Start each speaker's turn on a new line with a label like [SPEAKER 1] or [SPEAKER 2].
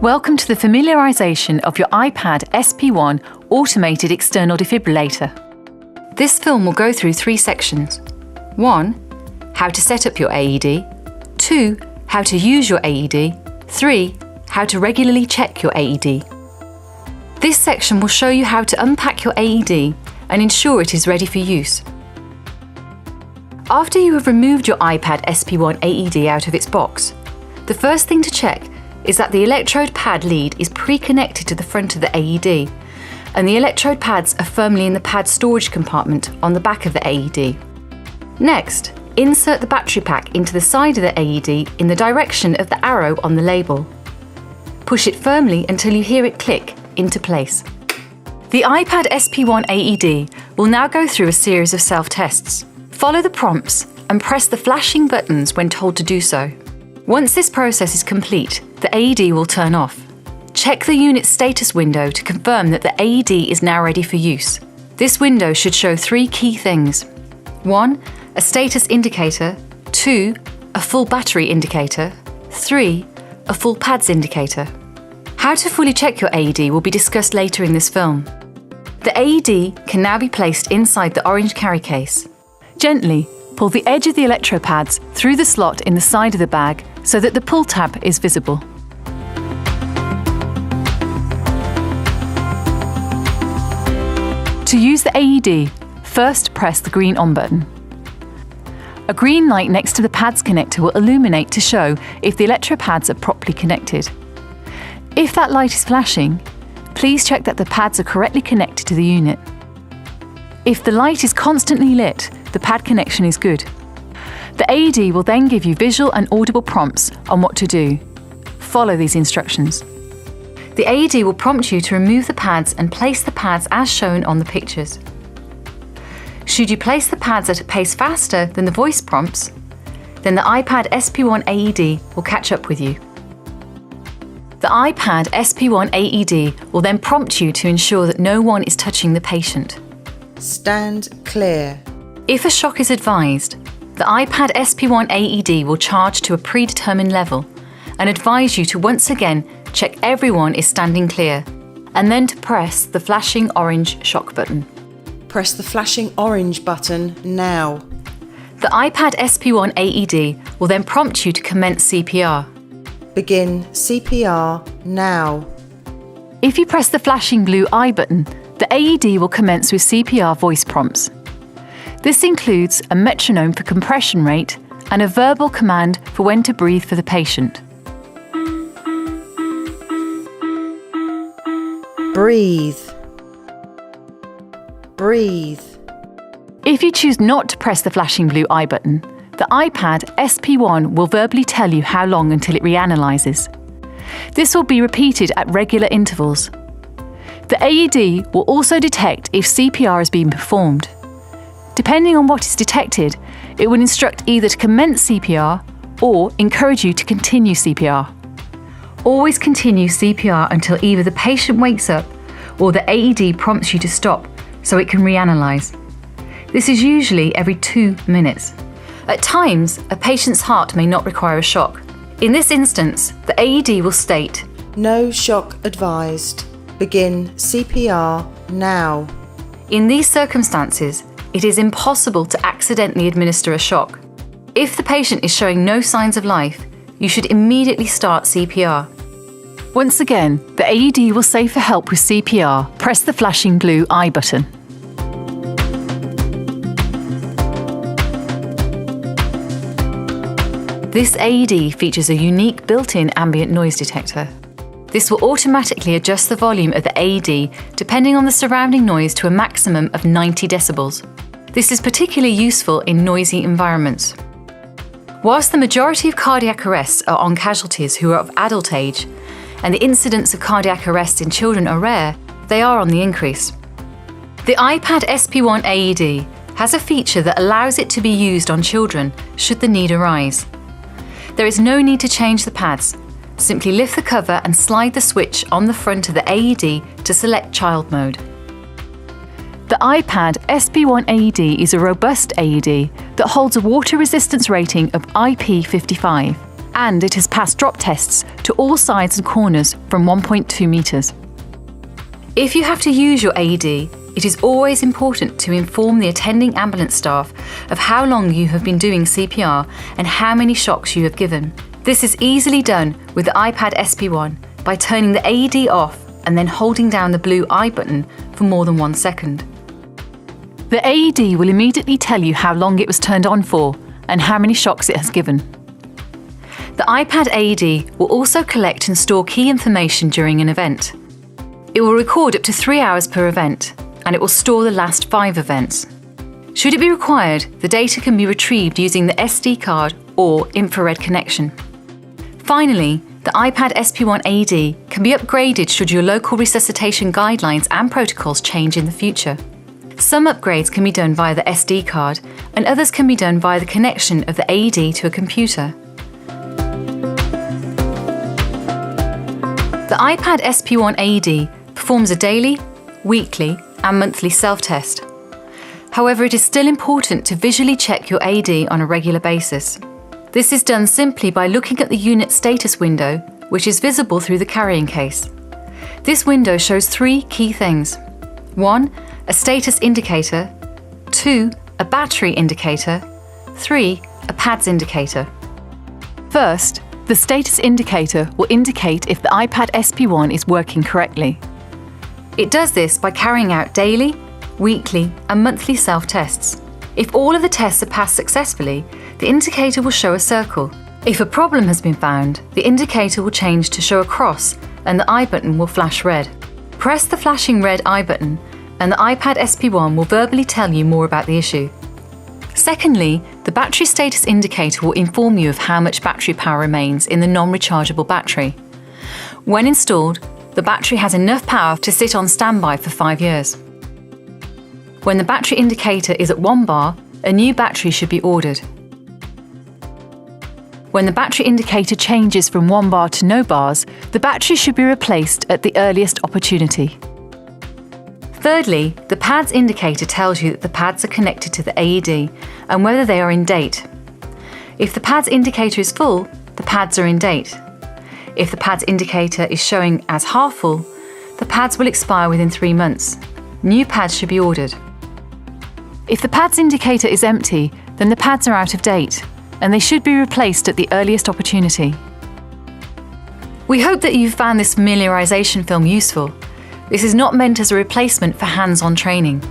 [SPEAKER 1] Welcome to the familiarisation of your iPad SP1 automated external defibrillator. This film will go through 3 sections. 1. How to set up your AED. 2. How to use your AED. 3. How to regularly check your AED. This section will show you how to unpack your AED and ensure it is ready for use. After you have removed your iPad SP1 AED out of its box, the first thing to check is that the electrode pad lead is pre-connected to the front of the AED, and the electrode pads are firmly in the pad storage compartment on the back of the AED. Next, insert the battery pack into the side of the AED in the direction of the arrow on the label. Push it firmly until you hear it click into place. The iPad SP1 AED will now go through a series of self-tests. Follow the prompts and press the flashing buttons when told to do so. Once this process is complete, the AED will turn off. Check the unit status window to confirm that the AED is now ready for use. This window should show 3 key things. 1. A status indicator. 2. A full battery indicator. 3. A full pads indicator. How to fully check your AED will be discussed later in this film. The AED can now be placed inside the orange carry case. Gently pull the edge of the electro pads through the slot in the side of the bag so that the pull tab is visible. To use the AED, first press the green on button. A green light next to the pads connector will illuminate to show if the electro pads are properly connected. If that light is flashing, please check that the pads are correctly connected to the unit. If the light is constantly lit, the pad connection is good. The AED will then give you visual and audible prompts on what to do. Follow these instructions. The AED will prompt you to remove the pads and place the pads as shown on the pictures. Should you place the pads at a pace faster than the voice prompts, then the iPad SP1 AED will catch up with you. The iPad SP1 AED will then prompt you to ensure that no one is touching the patient.
[SPEAKER 2] Stand clear.
[SPEAKER 1] If a shock is advised, the iPad SP1 AED will charge to a predetermined level and advise you to once again check everyone is standing clear, and then to press the flashing orange shock button.
[SPEAKER 2] Press the flashing orange button now.
[SPEAKER 1] The iPad SP1 AED will then prompt you to commence CPR.
[SPEAKER 2] Begin CPR now.
[SPEAKER 1] If you press the flashing blue I button, the AED will commence with CPR voice prompts. This includes a metronome for compression rate and a verbal command for when to breathe for the patient.
[SPEAKER 2] Breathe. Breathe.
[SPEAKER 1] If you choose not to press the flashing blue I button, the iPad SP1 will verbally tell you how long until it reanalyzes. This will be repeated at regular intervals. The AED will also detect if CPR is being performed. Depending on what is detected, it will instruct either to commence CPR or encourage you to continue CPR. Always continue CPR until either the patient wakes up or the AED prompts you to stop so it can reanalyze. This is usually every 2 minutes. At times, a patient's heart may not require a shock. In this instance, the AED will state,
[SPEAKER 2] "No shock advised. Begin CPR now."
[SPEAKER 1] In these circumstances, it is impossible to accidentally administer a shock. If the patient is showing no signs of life, you should immediately start CPR. Once again, the AED will say for help with CPR, press the flashing blue I button. This AED features a unique built-in ambient noise detector. This will automatically adjust the volume of the AED depending on the surrounding noise to a maximum of 90 decibels. This is particularly useful in noisy environments. Whilst the majority of cardiac arrests are on casualties who are of adult age, and the incidence of cardiac arrest in children are rare, they are on the increase. The iPad SP1 AED has a feature that allows it to be used on children should the need arise. There is no need to change the pads. Simply lift the cover and slide the switch on the front of the AED to select child mode. The iPad SP1 AED is a robust AED that holds a water resistance rating of IP55 and it has passed drop tests to all sides and corners from 1.2 metres. If you have to use your AED, it is always important to inform the attending ambulance staff of how long you have been doing CPR and how many shocks you have given. This is easily done with the iPad SP1 by turning the AED off and then holding down the blue I button for more than 1 second. The AED will immediately tell you how long it was turned on for and how many shocks it has given. The iPad AED will also collect and store key information during an event. It will record up to 3 hours per event, and it will store the last 5 events. Should it be required, the data can be retrieved using the SD card or infrared connection. Finally, the iPad SP1 AED can be upgraded should your local resuscitation guidelines and protocols change in the future. Some upgrades can be done via the SD card, and others can be done via the connection of the AED to a computer. The iPad SP1 AED performs a daily, weekly, and monthly self-test. However, it is still important to visually check your AED on a regular basis. This is done simply by looking at the unit status window, which is visible through the carrying case. This window shows 3 key things. 1. A status indicator. 2. A battery indicator. 3. A PADS indicator. First, the status indicator will indicate if the iPad SP1 is working correctly. It does this by carrying out daily, weekly, and monthly self-tests. If all of the tests are passed successfully, the indicator will show a circle. If a problem has been found, the indicator will change to show a cross and the I button will flash red. Press the flashing red I button and the iPad SP1 will verbally tell you more about the issue. Secondly, the battery status indicator will inform you of how much battery power remains in the non-rechargeable battery. When installed, the battery has enough power to sit on standby for 5 years. When the battery indicator is at 1 bar, a new battery should be ordered. When the battery indicator changes from 1 bar to no bars, the battery should be replaced at the earliest opportunity. Thirdly, the PADS indicator tells you that the pads are connected to the AED and whether they are in date. If the PADS indicator is full, the pads are in date. If the PADS indicator is showing as half full, the pads will expire within 3 months. New pads should be ordered. If the PADS indicator is empty, then the pads are out of date, and they should be replaced at the earliest opportunity. We hope that you found this familiarisation film useful. This is not meant as a replacement for hands-on training.